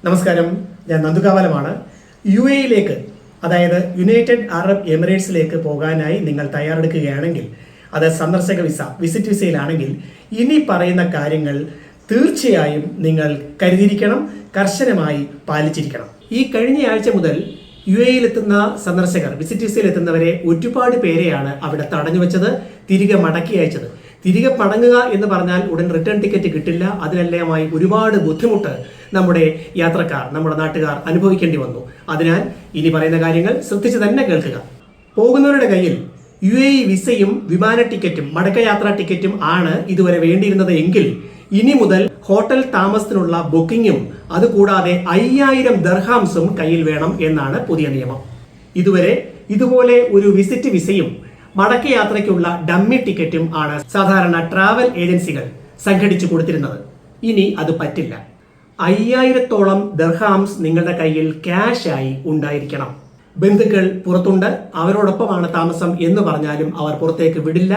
നമസ്കാരം, ഞാൻ നന്ദുകാവലമാണ്. UAE-യിലേക്ക്, അതായത് യുണൈറ്റഡ് അറബ് എമിറേറ്റ്സിലേക്ക് പോകാനായി നിങ്ങൾ തയ്യാറെടുക്കുകയാണെങ്കിൽ, അത് സന്ദർശക വിസ, വിസിറ്റ് വിസയിലാണെങ്കിൽ, ഇനി പറയുന്ന കാര്യങ്ങൾ തീർച്ചയായും നിങ്ങൾ കരുതിയിരിക്കണം, കർശനമായി പാലിച്ചിരിക്കണം. ഈ കഴിഞ്ഞ ആഴ്ച മുതൽ UAE-യിലെത്തുന്ന സന്ദർശകർ, വിസിറ്റ് വിസയിൽ എത്തുന്നവരെ ഒരുപാട് പേരെയാണ് അവിടെ തടഞ്ഞു വെച്ചത്, തിരികെ മടക്കി അയച്ചത്. തിരികെ മടങ്ങുക എന്ന് പറഞ്ഞാൽ ഉടൻ റിട്ടേൺ ടിക്കറ്റ് കിട്ടില്ല. അതിനെല്ലാമായി ഒരുപാട് ബുദ്ധിമുട്ട് നമ്മുടെ യാത്രക്കാർ, നമ്മുടെ നാട്ടുകാർ അനുഭവിക്കേണ്ടി വന്നു. അതിനാൽ ഇനി പറയുന്ന കാര്യങ്ങൾ ശ്രദ്ധിച്ച് തന്നെ കേൾക്കുക. പോകുന്നവരുടെ കയ്യിൽ UAE വിസയും വിമാന ടിക്കറ്റും മടക്കയാത്രാ ടിക്കറ്റും ആണ് ഇതുവരെ വേണ്ടിയിരുന്നത് എങ്കിൽ, ഇനി മുതൽ ഹോട്ടൽ താമസത്തിനുള്ള ബുക്കിങ്ങും അതുകൂടാതെ 5000 ദർഹാംസും കയ്യിൽ വേണം എന്നാണ് പുതിയ നിയമം. ഇതുവരെ ഇതുപോലെ ഒരു വിസിറ്റ് വിസയും മടക്കയാത്രയ്ക്കുള്ള ഡമ്മി ടിക്കറ്റും ആണ് സാധാരണ ട്രാവൽ ഏജൻസികൾ സംഘടിച്ചു കൊടുത്തിരുന്നത്. ഇനി അത് പറ്റില്ല. 5000-ഓളം ദർഹാംസ് നിങ്ങളുടെ കയ്യിൽ ക്യാഷ് ആയി ഉണ്ടായിരിക്കണം. ബന്ധുക്കൾ പുറത്തുണ്ട്, അവരോടൊപ്പമാണ് താമസം എന്ന് പറഞ്ഞാലും അവർ പുറത്തേക്ക് വിടില്ല.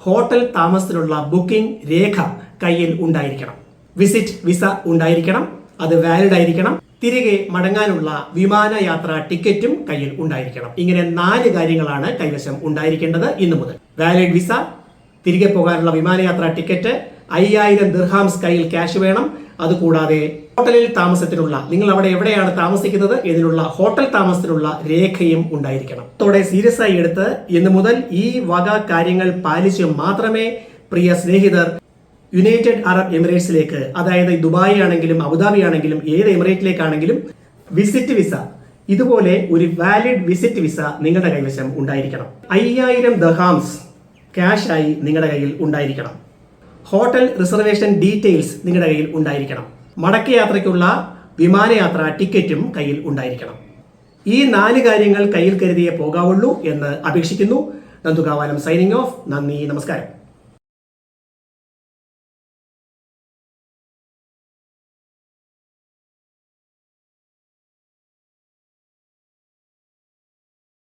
ഹോട്ടൽ താമസത്തിനുള്ള ബുക്കിംഗ് രേഖ കയ്യിൽ ഉണ്ടായിരിക്കണം. വിസിറ്റ് വിസ ഉണ്ടായിരിക്കണം, അത് വാലിഡ് ആയിരിക്കണം. തിരികെ മടങ്ങാനുള്ള വിമാനയാത്രാ ടിക്കറ്റും കയ്യിൽ ഉണ്ടായിരിക്കണം. ഇങ്ങനെ 4 കാര്യങ്ങളാണ് കൈവശം ഉണ്ടായിരിക്കേണ്ടത് ഇന്നു മുതൽ. വാലിഡ് വിസ, തിരികെ പോകാനുള്ള വിമാനയാത്രാ ടിക്കറ്റ്, 5000 ദിർഹാംസ് കയ്യിൽ ക്യാഷ് വേണം. അതുകൂടാതെ ഹോട്ടലിൽ താമസത്തിനുള്ള, നിങ്ങൾ അവിടെ എവിടെയാണ് താമസിക്കുന്നത് ഇതിനുള്ള ഹോട്ടൽ താമസത്തിനുള്ള രേഖയും ഉണ്ടായിരിക്കണം. അതോടെ സീരിയസ് ആയി എടുത്ത് ഇന്നു മുതൽ ഈ വക കാര്യങ്ങൾ പാലിച്ച് മാത്രമേ പ്രിയ സ്നേഹിതർ യുണൈറ്റഡ് അറബ് എമിറേറ്റ്സിലേക്ക്, അതായത് ദുബായ് ആണെങ്കിലും അബുദാബി ആണെങ്കിലും ഏത് എമിറേറ്റിലേക്കാണെങ്കിലും വിസിറ്റ് വിസ, ഇതുപോലെ ഒരു വാലിഡ് വിസിറ്റ് വിസ നിങ്ങളുടെ കൈവശം ഉണ്ടായിരിക്കണം. 5000 ദർഹാംസ് ക്യാഷ് ആയി നിങ്ങളുടെ കയ്യിൽ ഉണ്ടായിരിക്കണം. ഹോട്ടൽ റിസർവേഷൻ ഡീറ്റെയിൽസ് നിങ്ങളുടെ കയ്യിൽ ഉണ്ടായിരിക്കണം. മടക്കയാത്രയ്ക്കുള്ള വിമാനയാത്രാ ടിക്കറ്റും കയ്യിൽ ഉണ്ടായിരിക്കണം. ഈ 4 കാര്യങ്ങൾ കയ്യിൽ കരുതിയേ പോകാവുള്ളൂ എന്ന് അപേക്ഷിക്കുന്നു. നന്ദുകാവാലം സൈനിങ് ഓഫ്. നന്ദി, നമസ്കാരം.